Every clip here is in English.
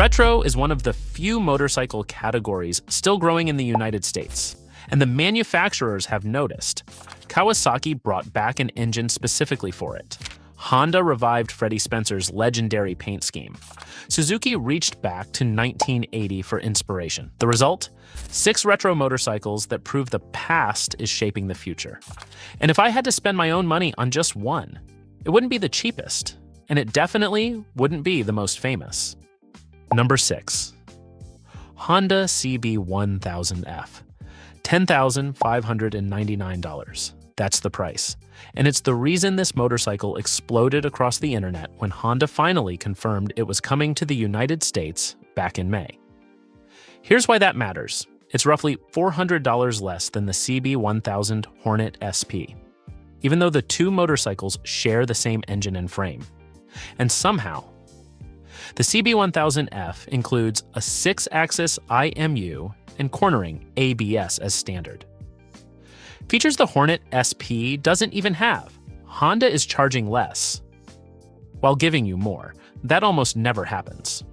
Retro is one of the few motorcycle categories still growing in the United States, and the manufacturers have noticed. Kawasaki brought back an engine specifically for it. Honda revived Freddie Spencer's legendary paint scheme. Suzuki reached back to 1980 for inspiration. The result? 6 retro motorcycles that prove the past is shaping the future. And if I had to spend my own money on just one, it wouldn't be the cheapest, and it definitely wouldn't be the most famous. Number 6. Honda CB1000F. $10,599. That's the price. And it's the reason this motorcycle exploded across the internet when Honda finally confirmed it was coming to the United States back in May. Here's why that matters. It's roughly $400 less than the CB1000 Hornet SP, even though the two motorcycles share the same engine and frame. And somehow, the CB1000F includes a 6-axis IMU and cornering ABS as standard. Features the Hornet SP doesn't even have. Honda is charging less, while giving you more. That almost never happens.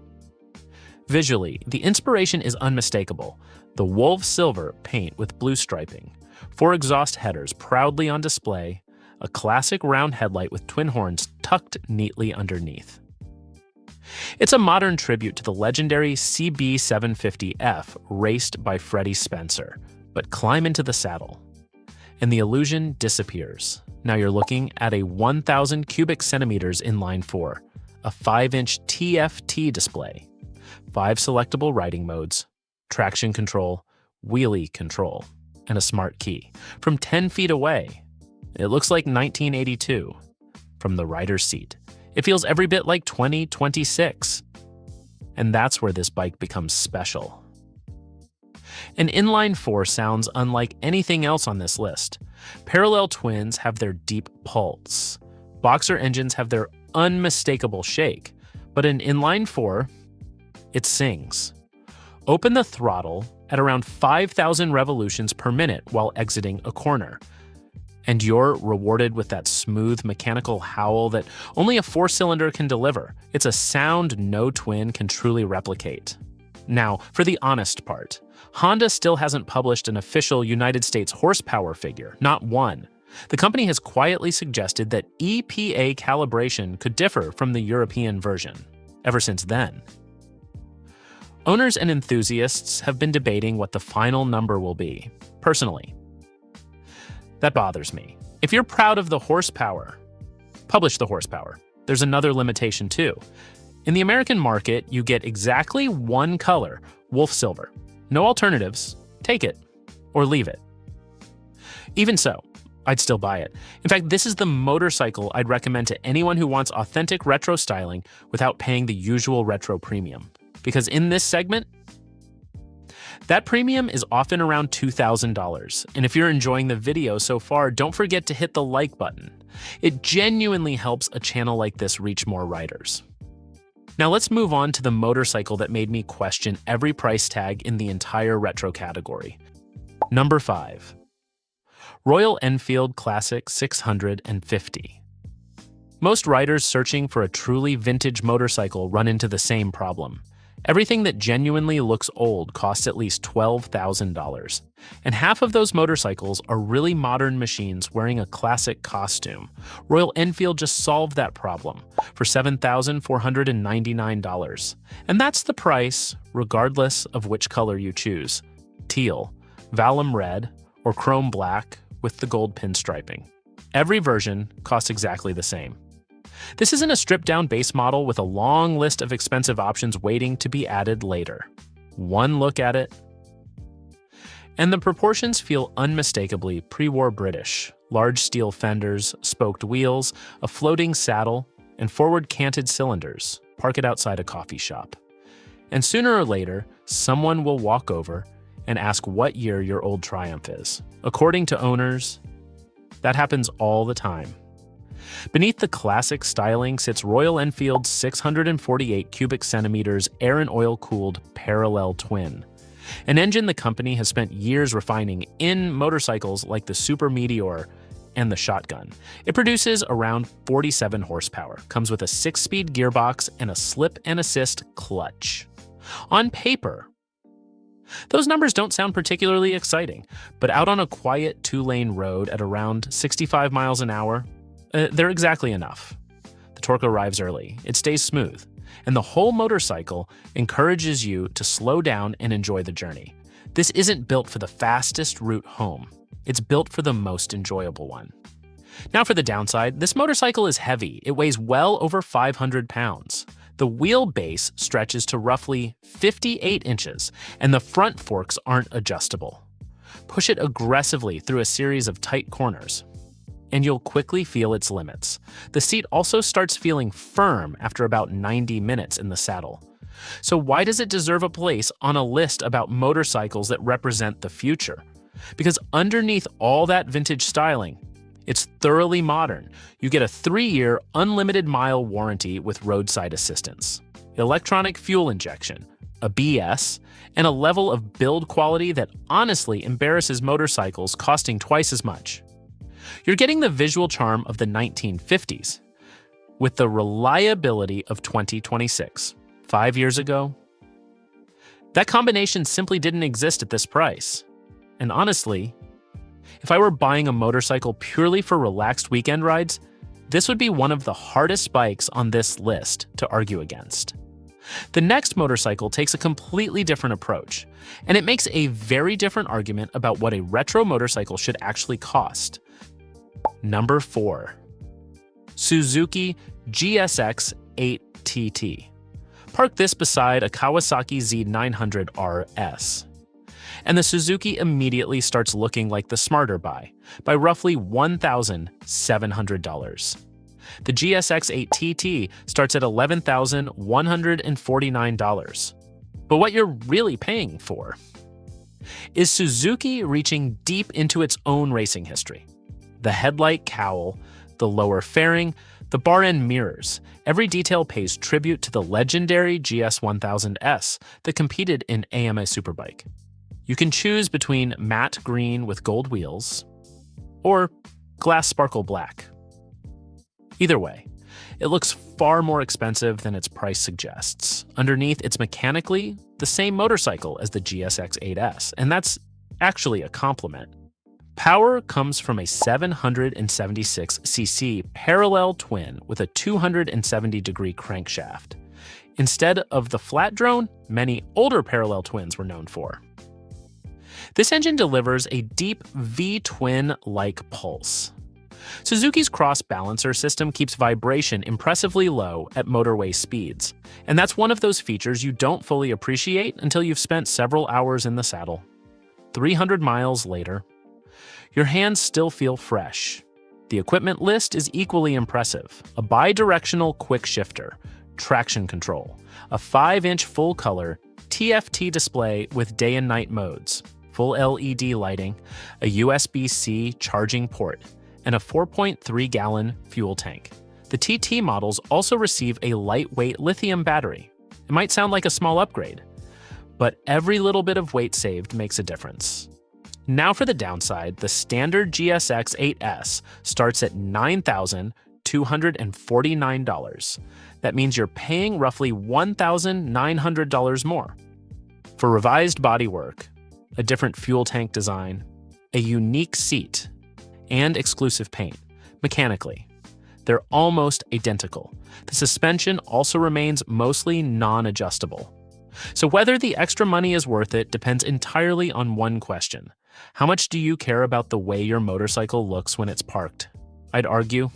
Visually, the inspiration is unmistakable. The wolf silver paint with blue striping, 4 exhaust headers proudly on display, a classic round headlight with twin horns tucked neatly underneath. It's a modern tribute to the legendary CB750F raced by Freddie Spencer, but climb into the saddle, and the illusion disappears. Now you're looking at a 1,000 cubic centimeters inline 4, a 5-inch TFT display, 5 selectable riding modes, traction control, wheelie control, and a smart key. From 10 feet away, it looks like 1982 from the rider's seat. It feels every bit like 2026. And that's where this bike becomes special. An inline 4 sounds unlike anything else on this list. Parallel twins have their deep pulse. Boxer engines have their unmistakable shake. But an inline 4, it sings. Open the throttle at around 5,000 revolutions per minute while exiting a corner, and you're rewarded with that smooth mechanical howl that only a 4-cylinder can deliver. It's a sound no twin can truly replicate. Now, for the honest part, Honda still hasn't published an official United States horsepower figure, not one. The company has quietly suggested that EPA calibration could differ from the European version. Ever since then, owners and enthusiasts have been debating what the final number will be. Personally, that bothers me. If you're proud of the horsepower, publish the horsepower. There's another limitation too. In the American market, you get exactly one color, wolf silver. No alternatives. Take it or leave it. Even so, I'd still buy it. In fact, this is the motorcycle I'd recommend to anyone who wants authentic retro styling without paying the usual retro premium. Because in this segment, that premium is often around $2,000. And if you're enjoying the video so far, don't forget to hit the like button. It genuinely helps a channel like this reach more riders. Now let's move on to the motorcycle that made me question every price tag in the entire retro category. Number 5. Royal Enfield Classic 650. Most riders searching for a truly vintage motorcycle run into the same problem. Everything that genuinely looks old costs at least $12,000. And half of those motorcycles are really modern machines wearing a classic costume. Royal Enfield just solved that problem for $7,499. And that's the price, regardless of which color you choose: teal, Valium red, or chrome black with the gold pinstriping. Every version costs exactly the same. This isn't a stripped-down base model with a long list of expensive options waiting to be added later. One look at it, and the proportions feel unmistakably pre-war British. Large steel fenders, spoked wheels, a floating saddle, and forward canted cylinders. Park it outside a coffee shop. And sooner or later, someone will walk over and ask what year your old Triumph is. According to owners, that happens all the time. Beneath the classic styling sits Royal Enfield's 648 cubic centimeters air and oil-cooled parallel twin, an engine the company has spent years refining in motorcycles like the Super Meteor and the Shotgun. It produces around 47 horsepower, comes with a 6-speed gearbox and a slip and assist clutch. On paper, those numbers don't sound particularly exciting, but out on a quiet two-lane road at around 65 miles an hour, they're exactly enough. The torque arrives early, it stays smooth, and the whole motorcycle encourages you to slow down and enjoy the journey. This isn't built for the fastest route home. It's built for the most enjoyable one. Now for the downside, this motorcycle is heavy. It weighs well over 500 pounds. The wheelbase stretches to roughly 58 inches, and the front forks aren't adjustable. Push it aggressively through a series of tight corners, and you'll quickly feel its limits. The seat also starts feeling firm after about 90 minutes in the saddle. So why does it deserve a place on a list about motorcycles that represent the future? Because underneath all that vintage styling, it's thoroughly modern. You get a 3-year unlimited mile warranty with roadside assistance, electronic fuel injection, ABS, and a level of build quality that honestly embarrasses motorcycles costing twice as much. You're getting the visual charm of the 1950s with the reliability of 2026. 5 years ago, that combination simply didn't exist at this price. And honestly, if I were buying a motorcycle purely for relaxed weekend rides, this would be one of the hardest bikes on this list to argue against. The next motorcycle takes a completely different approach, and it makes a very different argument about what a retro motorcycle should actually cost. Number 4. Suzuki GSX-8TT. Park this beside a Kawasaki Z900 RS. And the Suzuki immediately starts looking like the smarter buy, by roughly $1,700. The GSX-8TT starts at $11,149. But what you're really paying for is Suzuki reaching deep into its own racing history. The headlight cowl, the lower fairing, the bar end mirrors, every detail pays tribute to the legendary GS1000S that competed in AMA Superbike. You can choose between matte green with gold wheels or glass sparkle black. Either way, it looks far more expensive than its price suggests. Underneath, it's mechanically the same motorcycle as the GSX-8S, and that's actually a compliment. Power comes from a 776cc parallel twin with a 270-degree crankshaft, instead of the flat drone many older parallel twins were known for. This engine delivers a deep V-twin-like pulse. Suzuki's cross-balancer system keeps vibration impressively low at motorway speeds, and that's one of those features you don't fully appreciate until you've spent several hours in the saddle. 300 miles later, your hands still feel fresh. The equipment list is equally impressive. A bi-directional quickshifter, traction control, a 5-inch full-color TFT display with day and night modes, full LED lighting, a USB-C charging port, and a 4.3-gallon fuel tank. The TT models also receive a lightweight lithium battery. It might sound like a small upgrade, but every little bit of weight saved makes a difference. Now for the downside, the standard GSX-8S starts at $9,249. That means you're paying roughly $1,900 more. For revised bodywork, a different fuel tank design, a unique seat, and exclusive paint, mechanically, they're almost identical. The suspension also remains mostly non-adjustable. So whether the extra money is worth it depends entirely on one question. How much do you care about the way your motorcycle looks when it's parked? I'd argue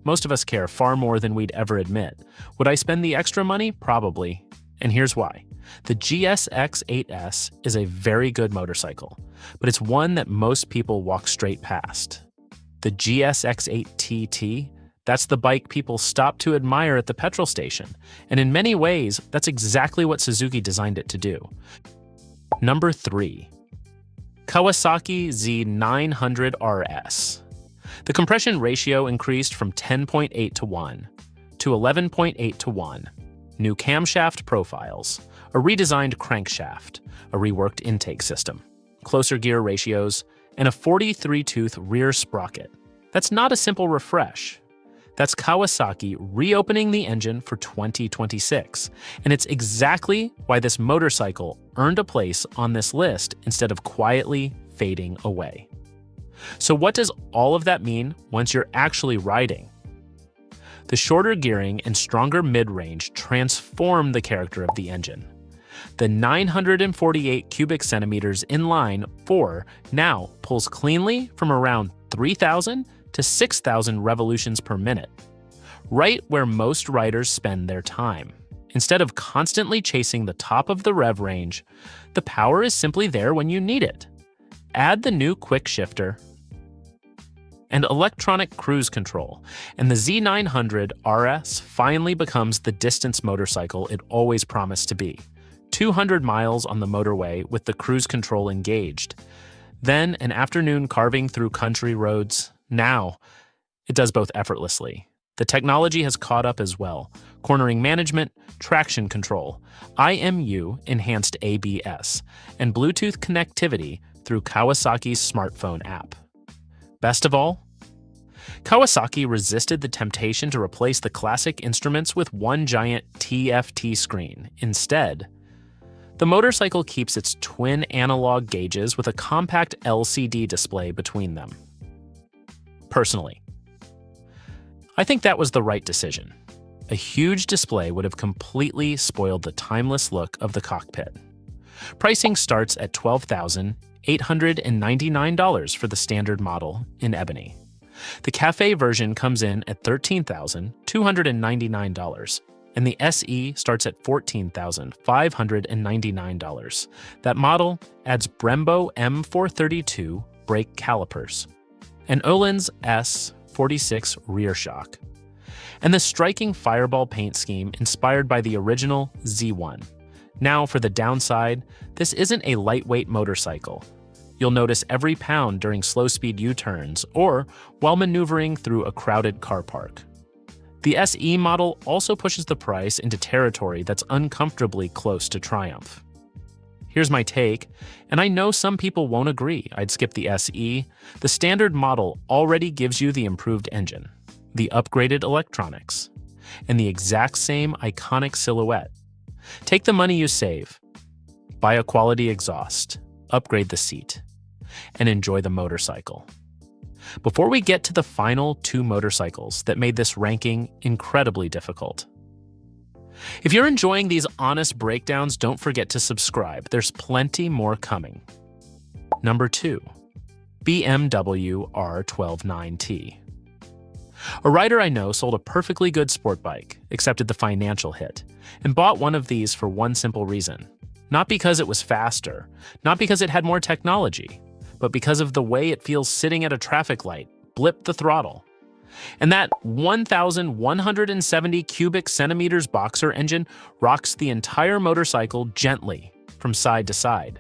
most of us care far more than we'd ever admit. Would I spend the extra money? Probably. And here's why. The GSX-8S is a very good motorcycle, but it's one that most people walk straight past. The GSX-8TT, that's the bike people stop to admire at the petrol station, and in many ways, that's exactly what Suzuki designed it to do. Number 3. Kawasaki Z900 RS. The compression ratio increased from 10.8 to 1 to 11.8 to 1. New camshaft profiles, a redesigned crankshaft, a reworked intake system, closer gear ratios, and a 43-tooth rear sprocket. That's not a simple refresh. That's Kawasaki reopening the engine for 2026, and it's exactly why this motorcycle earned a place on this list instead of quietly fading away. So what does all of that mean once you're actually riding? The shorter gearing and stronger mid-range transform the character of the engine. The 948 cubic centimeters inline 4 now pulls cleanly from around 3,000 to 6,000 revolutions per minute, right where most riders spend their time. Instead of constantly chasing the top of the rev range, the power is simply there when you need it. Add the new quickshifter and electronic cruise control, and the Z900 RS finally becomes the distance motorcycle it always promised to be. 200 miles on the motorway with the cruise control engaged. Then an afternoon carving through country roads. Now, it does both effortlessly. The technology has caught up as well. Cornering management, traction control, IMU enhanced ABS, and Bluetooth connectivity through Kawasaki's smartphone app. Best of all, Kawasaki resisted the temptation to replace the classic instruments with one giant TFT screen. Instead, the motorcycle keeps its twin analog gauges with a compact LCD display between them. Personally, I think that was the right decision. A huge display would have completely spoiled the timeless look of the cockpit. Pricing starts at $12,899 for the standard model in ebony. The Cafe version comes in at $13,299, and the SE starts at $14,599. That model adds Brembo M432 brake calipers, an Öhlins S46 rear shock, and the striking fireball paint scheme inspired by the original Z1. Now for the downside, this isn't a lightweight motorcycle. You'll notice every pound during slow-speed U-turns or while maneuvering through a crowded car park. The SE model also pushes the price into territory that's uncomfortably close to Triumph. Here's my take, and I know some people won't agree. I'd skip the SE. The standard model already gives you the improved engine, the upgraded electronics, and the exact same iconic silhouette. Take the money you save, buy a quality exhaust, upgrade the seat, and enjoy the motorcycle. Before we get to the final two motorcycles that made this ranking incredibly difficult. If you're enjoying these honest breakdowns, don't forget to subscribe. There's plenty more coming. Number 2, BMW R12 nineT. A rider I know sold a perfectly good sport bike, accepted the financial hit, and bought one of these for one simple reason. Not because it was faster, not because it had more technology, but because of the way it feels sitting at a traffic light, blip the throttle. And that 1,170 cubic centimeters boxer engine rocks the entire motorcycle gently from side to side.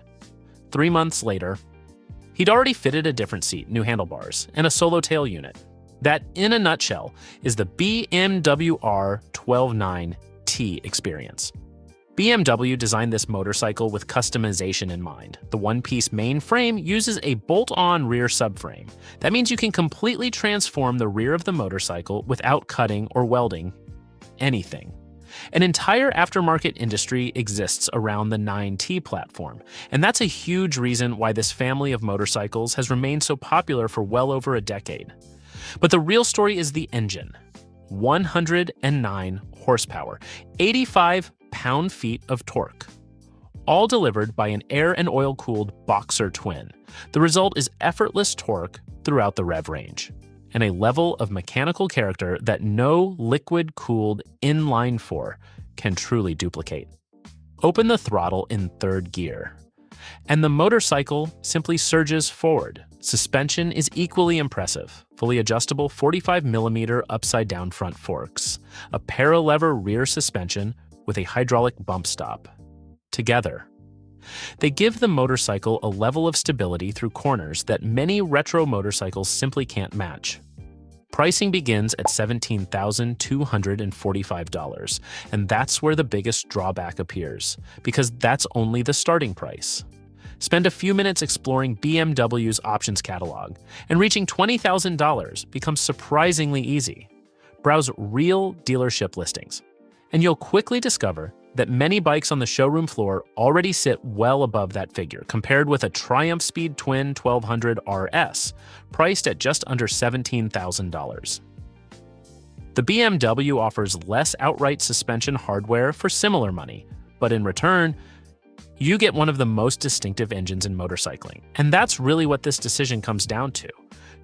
3 months later, he'd already fitted a different seat, new handlebars, and a solo tail unit. That, in a nutshell, is the BMW R12 nineT experience. BMW designed this motorcycle with customization in mind. The one-piece main frame uses a bolt-on rear subframe. That means you can completely transform the rear of the motorcycle without cutting or welding anything. An entire aftermarket industry exists around the nineT platform, and that's a huge reason why this family of motorcycles has remained so popular for well over a decade. But the real story is the engine. 109 horsepower, 85 pound-feet of torque, all delivered by an air and oil-cooled boxer twin. The result is effortless torque throughout the rev range, and a level of mechanical character that no liquid-cooled inline-4 can truly duplicate. Open the throttle in third gear, and the motorcycle simply surges forward. Suspension is equally impressive. Fully adjustable 45mm upside-down front forks, a paralever rear suspension with a hydraulic bump stop. Together, they give the motorcycle a level of stability through corners that many retro motorcycles simply can't match. Pricing begins at $17,245, and that's where the biggest drawback appears, because that's only the starting price. Spend a few minutes exploring BMW's options catalog, and reaching $20,000 becomes surprisingly easy. Browse real dealership listings, and you'll quickly discover that many bikes on the showroom floor already sit well above that figure, compared with a Triumph Speed Twin 1200 RS, priced at just under $17,000. The BMW offers less outright suspension hardware for similar money, but in return, you get one of the most distinctive engines in motorcycling. And that's really what this decision comes down to.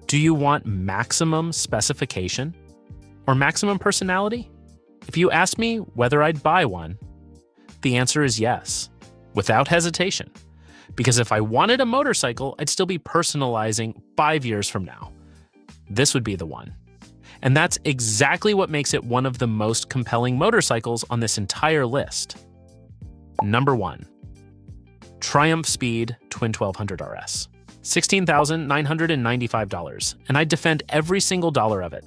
Do you want maximum specification or maximum personality? If you ask me whether I'd buy one, the answer is yes, without hesitation. Because if I wanted a motorcycle, I'd still be personalizing 5 years from now. This would be the one. And that's exactly what makes it one of the most compelling motorcycles on this entire list. Number 1. Triumph Speed Twin 1200 RS. $16,995, and I'd defend every single dollar of it.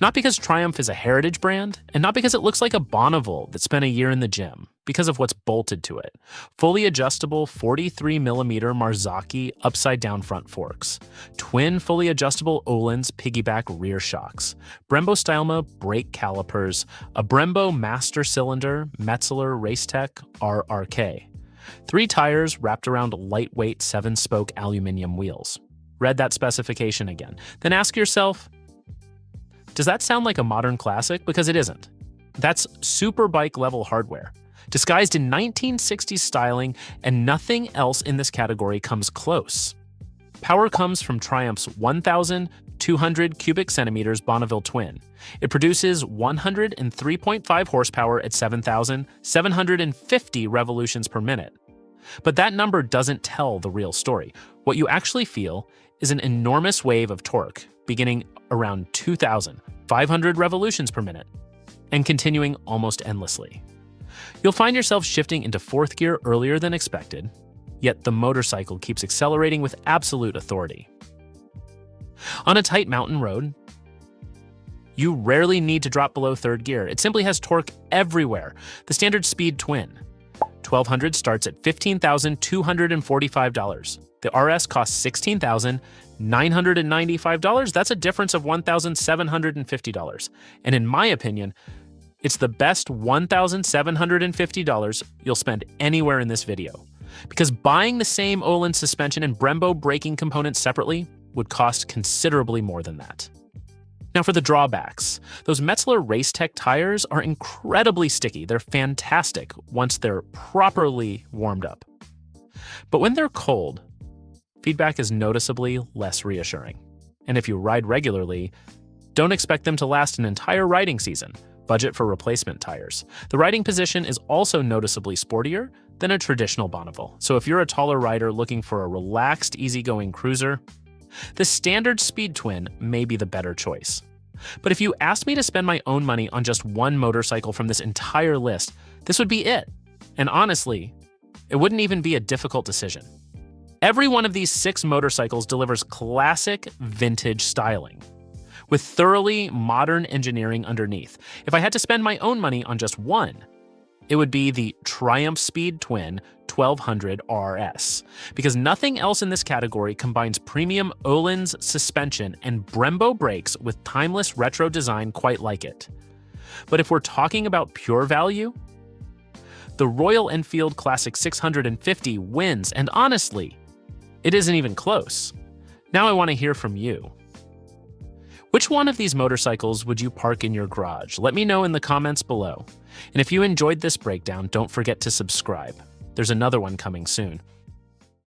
Not because Triumph is a heritage brand, and not because it looks like a Bonneville that spent a year in the gym, because of what's bolted to it. Fully adjustable 43mm Marzocchi upside-down front forks, twin fully adjustable Öhlins piggyback rear shocks, Brembo Stylema brake calipers, a Brembo master cylinder Metzeler Racetech RRK, 3 tires wrapped around lightweight 7-spoke aluminum wheels. Read that specification again. Then ask yourself, does that sound like a modern classic? Because it isn't. That's superbike level hardware, disguised in 1960s styling, and nothing else in this category comes close. Power comes from Triumph's 1,200 cubic centimeters Bonneville twin. It produces 103.5 horsepower at 7,750 revolutions per minute. But that number doesn't tell the real story. What you actually feel is an enormous wave of torque, beginning around 2,500 revolutions per minute and continuing almost endlessly. You'll find yourself shifting into 4th gear earlier than expected, yet the motorcycle keeps accelerating with absolute authority. On a tight mountain road, you rarely need to drop below 3rd gear. It simply has torque everywhere. The standard Speed Twin 1200 starts at $15,245. The RS costs $16,995. That's a difference of $1,750. And in my opinion, it's the best $1,750 you'll spend anywhere in this video. Because buying the same Öhlins suspension and Brembo braking components separately would cost considerably more than that. Now for the drawbacks. Those Metzeler Racetech tires are incredibly sticky. They're fantastic once they're properly warmed up. But when they're cold, feedback is noticeably less reassuring. And if you ride regularly, don't expect them to last an entire riding season. Budget for replacement tires. The riding position is also noticeably sportier than a traditional Bonneville. So if you're a taller rider looking for a relaxed, easygoing cruiser, the standard Speed Twin may be the better choice. But if you asked me to spend my own money on just one motorcycle from this entire list, this would be it. And honestly, it wouldn't even be a difficult decision. Every one of these 6 motorcycles delivers classic vintage styling, with thoroughly modern engineering underneath. If I had to spend my own money on just one, it would be the Triumph Speed Twin 1200 RS, because nothing else in this category combines premium Öhlins suspension and Brembo brakes with timeless retro design quite like it. But if we're talking about pure value, the Royal Enfield Classic 650 wins, and honestly, it isn't even close. Now I want to hear from you. Which one of these motorcycles would you park in your garage? Let me know in the comments below. And if you enjoyed this breakdown, don't forget to subscribe. There's another one coming soon.